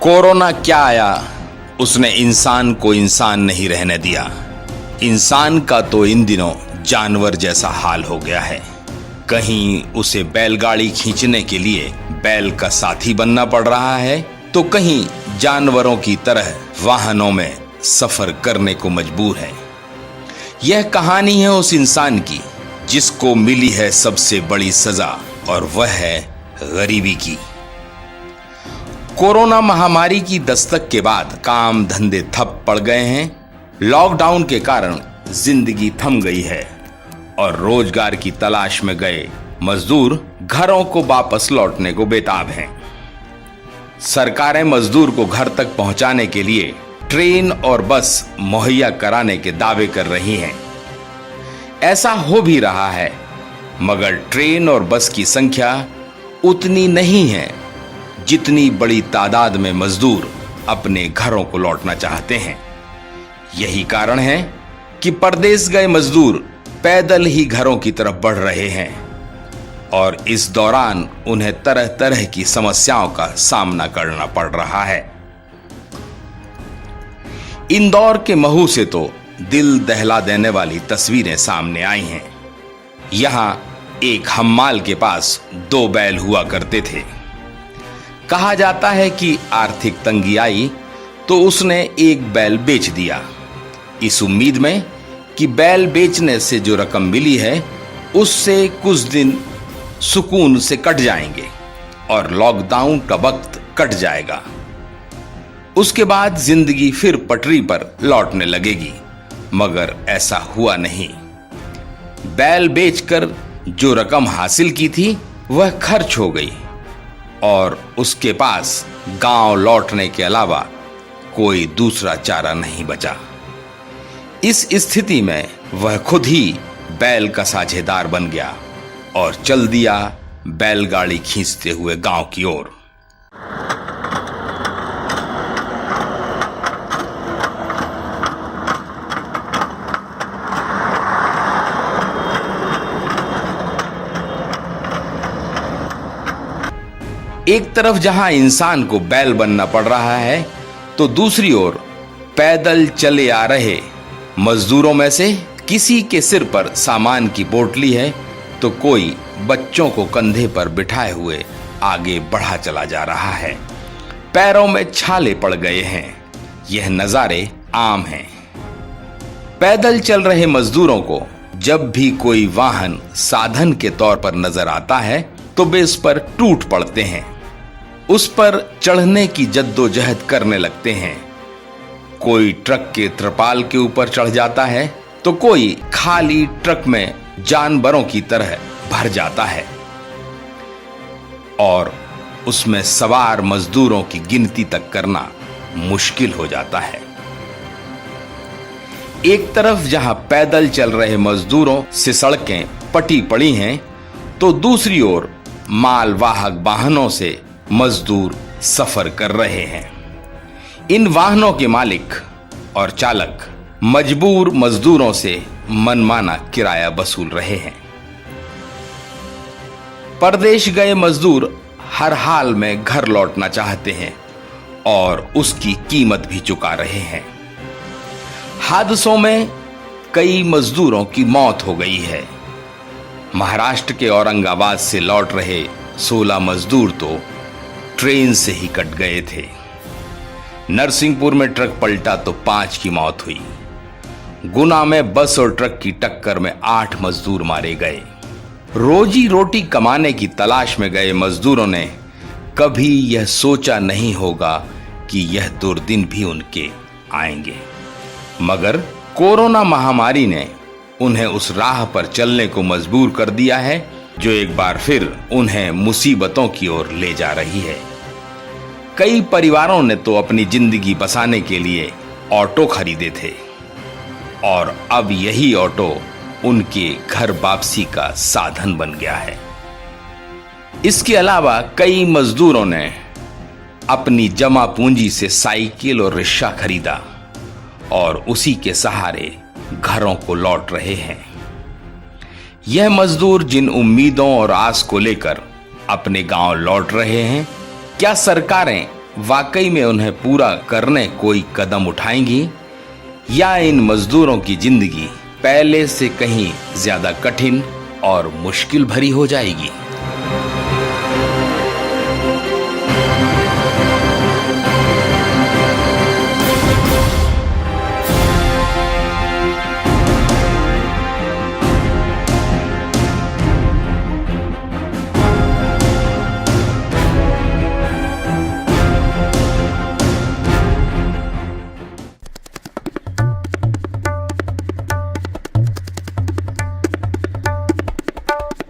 Corona क्या आया, उसने इंसान को इंसान नहीं रहने दिया। इंसान का तो इन दिनों जानवर जैसा हाल हो गया है। कहीं उसे बैलगाड़ी खींचने के लिए बैल का साथी बनना पड़ रहा है, तो कहीं जानवरों की तरह वाहनों में सफर करने को मजबूर है। यह कहानी है उस इंसान की जिसको मिली है सबसे बड़ी सजा, और वह है गरीबी की। कोरोना महामारी की दस्तक के बाद काम धंधे ठप पड़ गए हैं। लॉकडाउन के कारण जिंदगी थम गई है और रोजगार की तलाश में गए मजदूर घरों को वापस लौटने को बेताब हैं। सरकारें मजदूर को घर तक पहुंचाने के लिए ट्रेन और बस मुहैया कराने के दावे कर रही हैं। ऐसा हो भी रहा है, मगर ट्रेन और बस की संख्या उतनी नहीं है जितनी बड़ी तादाद में मजदूर अपने घरों को लौटना चाहते हैं। यही कारण है कि परदेश गए मजदूर पैदल ही घरों की तरफ बढ़ रहे हैं और इस दौरान उन्हें तरह तरह की समस्याओं का सामना करना पड़ रहा है। इंदौर के महू से तो दिल दहला देने वाली तस्वीरें सामने आई हैं। यहां एक हम्माल के पास 2 बैल हुआ करते थे। कहा जाता है कि आर्थिक तंगी आई तो उसने एक बैल बेच दिया, इस उम्मीद में कि बैल बेचने से जो रकम मिली है उससे कुछ दिन सुकून से कट जाएंगे और लॉकडाउन का वक्त कट जाएगा। उसके बाद जिंदगी फिर पटरी पर लौटने लगेगी, मगर ऐसा हुआ नहीं। बैल बेचकर जो रकम हासिल की थी वह खर्च हो गई और उसके पास गांव लौटने के अलावा कोई दूसरा चारा नहीं बचा। इस स्थिति में वह खुद ही बैल का साझेदार बन गया और चल दिया बैलगाड़ी खींचते हुए गांव की ओर। एक तरफ जहां इंसान को बैल बनना पड़ रहा है, तो दूसरी ओर पैदल चले आ रहे मजदूरों में से किसी के सिर पर सामान की पोटली है तो कोई बच्चों को कंधे पर बिठाए हुए आगे बढ़ा चला जा रहा है। पैरों में छाले पड़ गए हैं। यह नजारे आम हैं। पैदल चल रहे मजदूरों को जब भी कोई वाहन साधन के तौर पर नजर आता है तो वे इस पर टूट पड़ते हैं, उस पर चढ़ने की जद्दोजहद करने लगते हैं। कोई ट्रक के त्रिपाल के ऊपर चढ़ जाता है तो कोई खाली ट्रक में जानवरों की तरह भर जाता है और उसमें सवार मजदूरों की गिनती तक करना मुश्किल हो जाता है। एक तरफ जहां पैदल चल रहे मजदूरों से सड़कें पटी पड़ी हैं, तो दूसरी ओर मालवाहक वाहनों से मजदूर सफर कर रहे हैं। इन वाहनों के मालिक और चालक मजबूर मजदूरों से मनमाना किराया वसूल रहे हैं। परदेश गए मजदूर हर हाल में घर लौटना चाहते हैं और उसकी कीमत भी चुका रहे हैं। हादसों में कई मजदूरों की मौत हो गई है। महाराष्ट्र के औरंगाबाद से लौट रहे 16 मजदूर तो ट्रेन से ही कट गए थे। नरसिंहपुर में ट्रक पलटा तो 5 की मौत हुई। गुना में बस और ट्रक की टक्कर में 8 मजदूर मारे गए। रोजी रोटी कमाने की तलाश में गए मजदूरों ने कभी यह सोचा नहीं होगा कि यह दुर्दिन भी उनके आएंगे, मगर कोरोना महामारी ने उन्हें उस राह पर चलने को मजबूर कर दिया है जो एक बार फिर उन्हें मुसीबतों की ओर ले जा रही है। कई परिवारों ने तो अपनी जिंदगी बसाने के लिए ऑटो खरीदे थे और अब यही ऑटो उनके घर वापसी का साधन बन गया है। इसके अलावा कई मजदूरों ने अपनी जमा पूंजी से साइकिल और रिक्शा खरीदा और उसी के सहारे घरों को लौट रहे हैं। यह मजदूर जिन उम्मीदों और आस को लेकर अपने गांव लौट रहे हैं, क्या सरकारें वाकई में उन्हें पूरा करने कोई कदम उठाएंगी या इन मजदूरों की जिंदगी पहले से कहीं ज्यादा कठिन और मुश्किल भरी हो जाएगी।